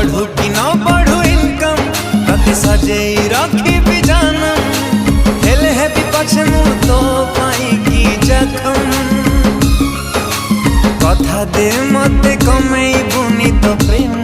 बढ़ू कि न बढ़ू इनकम कति सजेई रखी जानम हेले हेबी पछे मु तो पाई की जखम कथा दे मते कमेई बुनी तो प्रेम